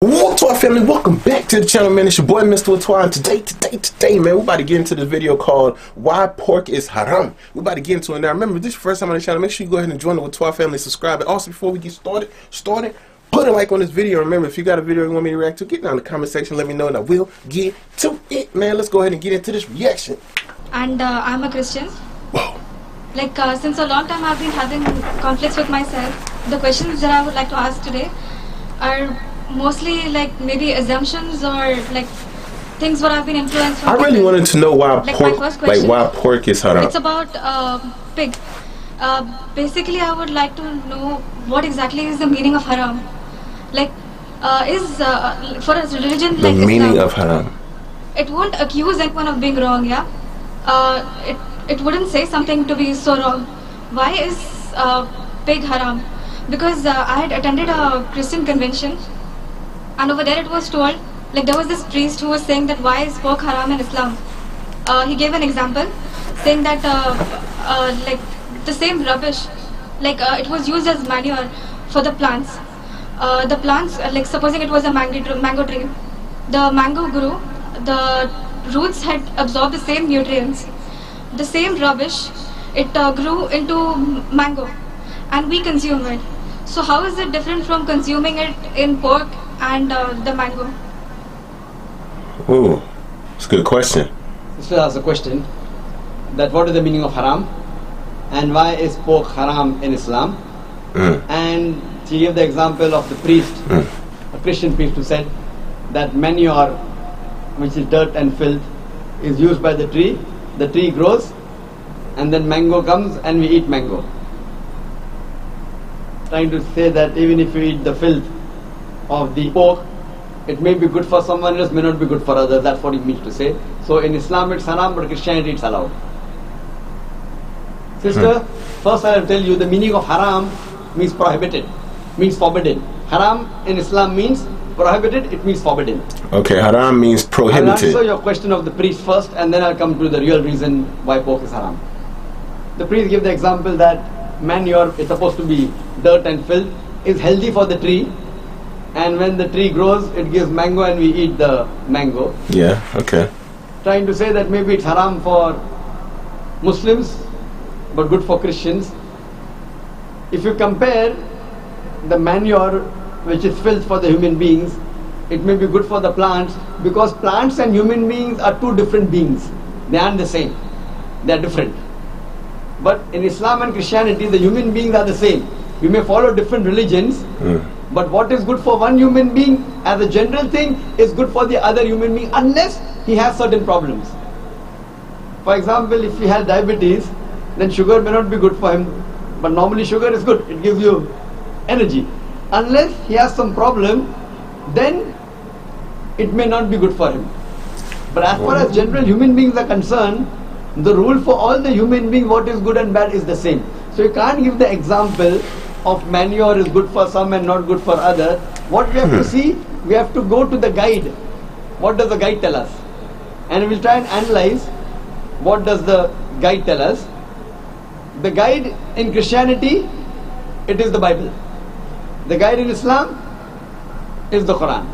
Whatwaa family, welcome back to the channel, man. It's your boy Mr. Whatwaa, and today, man, we're about to get into this video called Why Pork is Haram. We're about to get into it now. Remember, if this is your first time on the channel, make sure you go ahead and join the Whatwaa family, subscribe, and also before we get started, put a like on this video. Remember, if you got a video you want me to react to, get down in the comment section, let me know, and I will get to it, man. Let's go ahead and get into this reaction. And I'm a Christian. Whoa. Like, since a long time I've been having conflicts with myself. The questions that I would like to ask today are mostly like maybe assumptions or like things what I've been influenced from. I really wanted to know why why pork is haram. It's about pig. Basically, I would like to know what exactly is the meaning of haram. Like, for a religion like Islam, the meaning of haram. It won't accuse anyone of being wrong, yeah. It wouldn't say something to be so wrong. Why is pig haram? Because I had attended a Christian convention, and over there it was told, like there was this priest who was saying that why is pork haram in Islam. He gave an example, saying that like the same rubbish, like it was used as manure for the plants. The plants, like supposing it was a mango tree, the mango grew, the roots had absorbed the same nutrients. The same rubbish, it grew into mango, and we consume it. So how is it different from consuming it in pork and the mango? Ooh, it's a good question. This will ask a question that what is the meaning of haram and why is pork haram in Islam? And she gave the example of the priest, a Christian priest, who said that manure, which is dirt and filth, is used by the tree grows, and then mango comes and we eat mango. Trying to say that even if you eat the filth of the pork, it may be good for someone else, may not be good for others. That's what he means to say. So in Islam it's haram, but Christianity it's allowed. Sister, first I'll tell you the meaning of haram means prohibited, means forbidden. Haram in Islam means prohibited, it means forbidden. Okay, haram means prohibited. I'll answer your question of the priest first, and then I'll come to the real reason why pork is haram. The priest gave the example that manure is supposed to be dirt and filth, is healthy for the tree, and when the tree grows it gives mango and we eat the mango. Yeah, okay. Trying to say that maybe it's haram for Muslims but good for Christians. If you compare the manure, which is filth for the human beings, it may be good for the plants, because plants and human beings are two different beings. They aren't the same, they are different. But in Islam and Christianity, the human beings are the same. We may follow different religions, but what is good for one human being as a general thing is good for the other human being, unless he has certain problems. For example, if he has diabetes, then sugar may not be good for him, but normally sugar is good, it gives you energy. Unless he has some problem, then it may not be good for him. But as far as general human beings are concerned, the rule for all the human beings, what is good and bad, is the same. So you can't give the example of manure is good for some and not good for others. What we have to see, we have to go to the guide. What does the guide tell us? And we'll try and analyze what does the guide tell us. The guide in Christianity, it is the Bible. The guide in Islam is the Quran.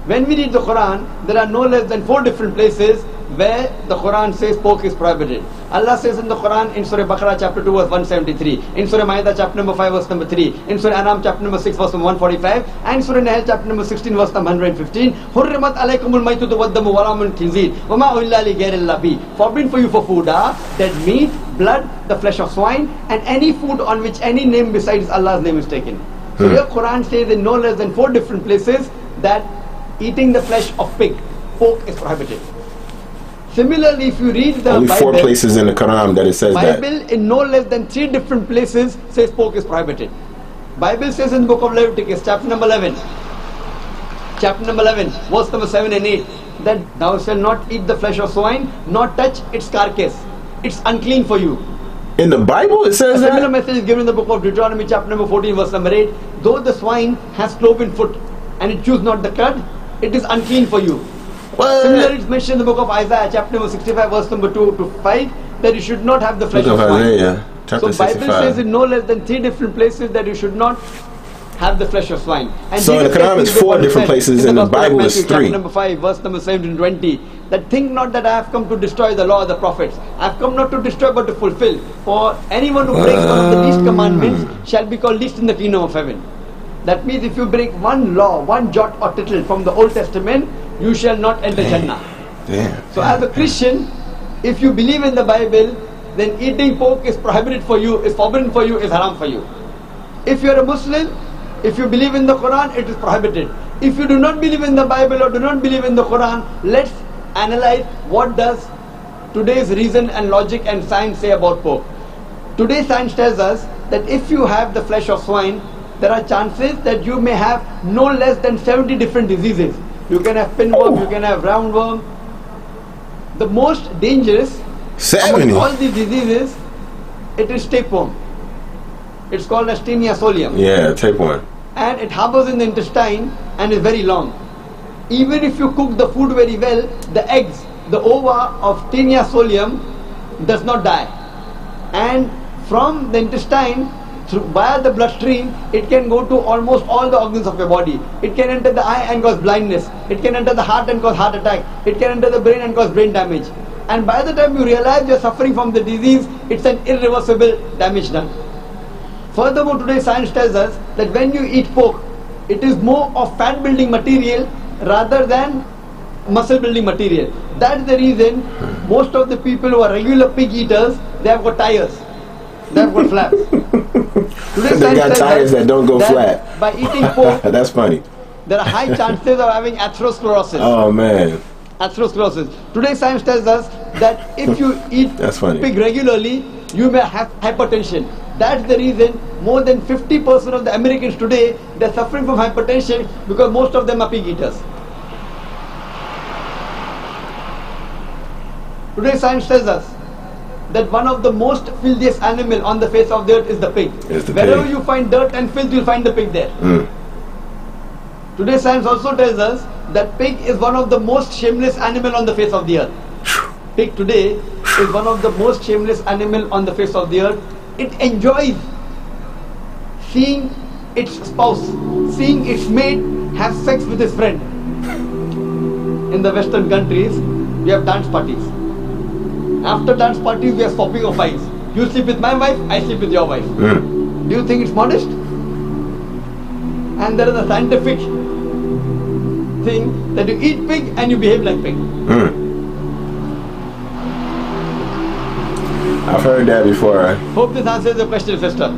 When we read the Quran, there are no less than 4 different places where the Quran says pork is prohibited. Allah says in the Quran in Surah Baqarah chapter 2 verse 173, in Surah Ma'idah chapter number 5 verse number 3, in Surah Anam chapter number 6 verse number 145, and Surah Nahl chapter number 16 verse number 115, Hurrimat alaykumul maytutu waddamu waramun khinzir wama uhilla li ghayrillah bi. Forbidden for you for food are dead meat, blood, the flesh of swine, and any food on which any name besides Allah's name is taken. So your Quran says in no less than 4 different places that eating the flesh of pig, pork, is prohibited. Similarly, if you read the only Bible, 4 places in the Quran that it says Bible that. in no less than 3 different places says pork is prohibited. Bible says in the book of Leviticus, chapter number 11, verse number 7 and 8, that thou shalt not eat the flesh of swine, nor touch its carcass. It's unclean for you. In the Bible it says a similar that? message is given in the book of Deuteronomy, chapter number 14, verse number 8. Though the swine has cloven foot and it chews not the cud, it is unclean for you. What? Similarly, it's mentioned in the book of Isaiah, chapter number 65, verse number 2 to 5, that you should not have the flesh of swine. Isaiah, chapter so Bible 65. says in no less than 3 different places that you should not have the flesh of swine. And so in the Quran it's 4 different places, in the Bible it's 3. Chapter number 5, verse number 720. That think not that I have come to destroy the law of the prophets. I have come not to destroy but to fulfill. For anyone who breaks one of the least commandments shall be called least in the kingdom of heaven. That means if you break one law, one jot or tittle from the Old Testament, you shall not enter Jannah. So as a Christian, if you believe in the Bible, then eating pork is prohibited for you, is forbidden for you, is haram for you. If you are a Muslim, if you believe in the Quran, it is prohibited. If you do not believe in the Bible or do not believe in the Quran, let's analyze what does today's reason and logic and science say about pork. Today's science tells us that if you have the flesh of swine, there are chances that you may have no less than 70 different diseases. You can have pinworm, you can have roundworm. The most dangerous among all these diseases, it is tapeworm. It's called as Taenia solium. Yeah, tapeworm. And it harbors in the intestine and is very long. Even if you cook the food very well, the eggs, the ova of Taenia solium does not die. And from the intestine, via the bloodstream, it can go to almost all the organs of your body. It can enter the eye and cause blindness. It can enter the heart and cause heart attack. It can enter the brain and cause brain damage. And by the time you realize you are suffering from the disease, it's an irreversible damage done. Furthermore, today's science tells us that when you eat pork, it is more of fat building material rather than muscle building material. That's the reason most of the people who are regular pig eaters, they have got tires. They have got flaps. They got tires that don't go flat. By eating pork, that's funny. There are high chances of having atherosclerosis. Oh man. Atherosclerosis. Today's science tells us that if you eat pig regularly, you may have hypertension. That's the reason more than 50% of the Americans today, they're suffering from hypertension because most of them are pig eaters. Today's science tells us that one of the most filthiest animal on the face of the earth is the pig. Wherever you find dirt and filth, you'll find the pig there. Today's science also tells us that pig is one of the most shameless animal on the face of the earth. Pig today is one of the most shameless animal on the face of the earth. It enjoys seeing its spouse, seeing its mate have sex with his friend. In the Western countries, we have dance parties. After dance parties, we are swapping of wives. You sleep with my wife, I sleep with your wife. Do you think it's modest? And there is a scientific thing that you eat pig and you behave like pig. I've heard that before. Hope this answers your question, sister.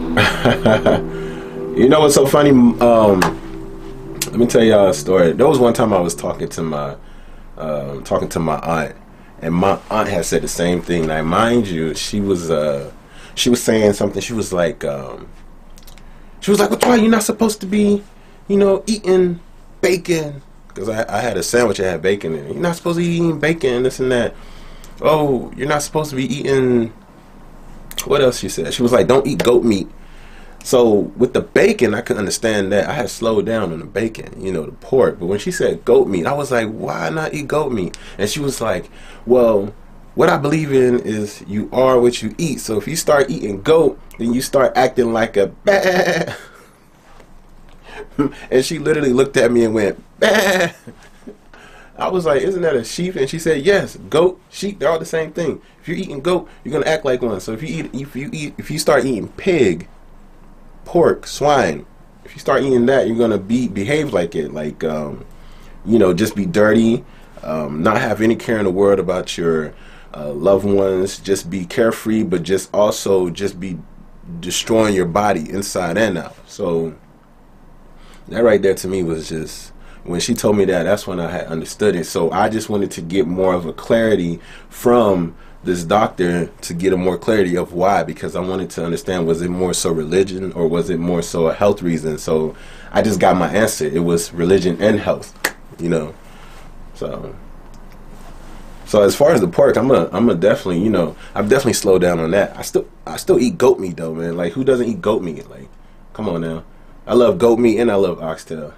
You know what's so funny? Let me tell y'all a story. There was one time I was talking to my aunt, and my aunt had said the same thing. Now, mind you, she was saying something. She was like, "What's why you're not supposed to be, eating bacon?" Because I had a sandwich that had bacon in it. You're not supposed to be eating bacon, this and that. Oh, you're not supposed to be eating. What else she said? She was like, "Don't eat goat meat." So with the bacon, I could understand that. I had slowed down on the bacon, the pork. But when she said goat meat, I was like, why not eat goat meat? And she was like, well, what I believe in is you are what you eat. So if you start eating goat, then you start acting like a bah. And she literally looked at me and went, bah. I was like, isn't that a sheep? And she said, yes, goat, sheep, they're all the same thing. If you're eating goat, you're gonna act like one. So if you start eating pig, pork, swine, if you start eating that, you're gonna behave like it, like just be dirty, not have any care in the world about your loved ones, just be carefree, but just also just be destroying your body inside and out. So that right there to me was just, when she told me that, that's when I had understood it. So I just wanted to get more of a clarity from this doctor, to get a more clarity of why, because I wanted to understand, was it more so religion or was it more so a health reason? So I just got my answer. It was religion and health, So as far as the pork, I'm a definitely, I've definitely slowed down on that. I still eat goat meat though, man. Like, who doesn't eat goat meat? Like, come on now. I love goat meat and I love oxtail.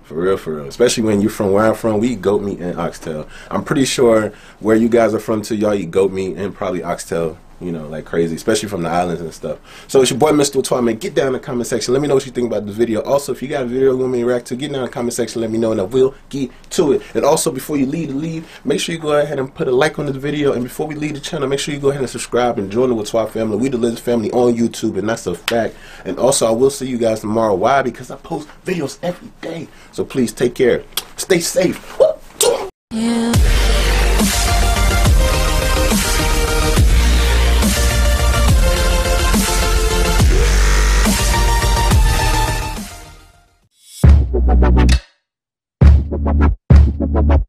For real, for real. Especially when you're from where I'm from, we eat goat meat and oxtail. I'm pretty sure where you guys are from too, y'all eat goat meat and probably oxtail you know, like crazy, especially from the islands and stuff. So it's your boy Mr. Watwaa, man. Get down in the comment section. Let me know what you think about the video. Also, if you got a video you want me to react to, get down in the comment section. Let me know, and I will get to it. And also, before you leave, make sure you go ahead and put a like on this video. And before we leave the channel, make sure you go ahead and subscribe and join the Watwaa family. We the Liz family on YouTube, and that's a fact. And also, I will see you guys tomorrow. Why? Because I post videos every day. So please take care. Stay safe. Yeah. Bye.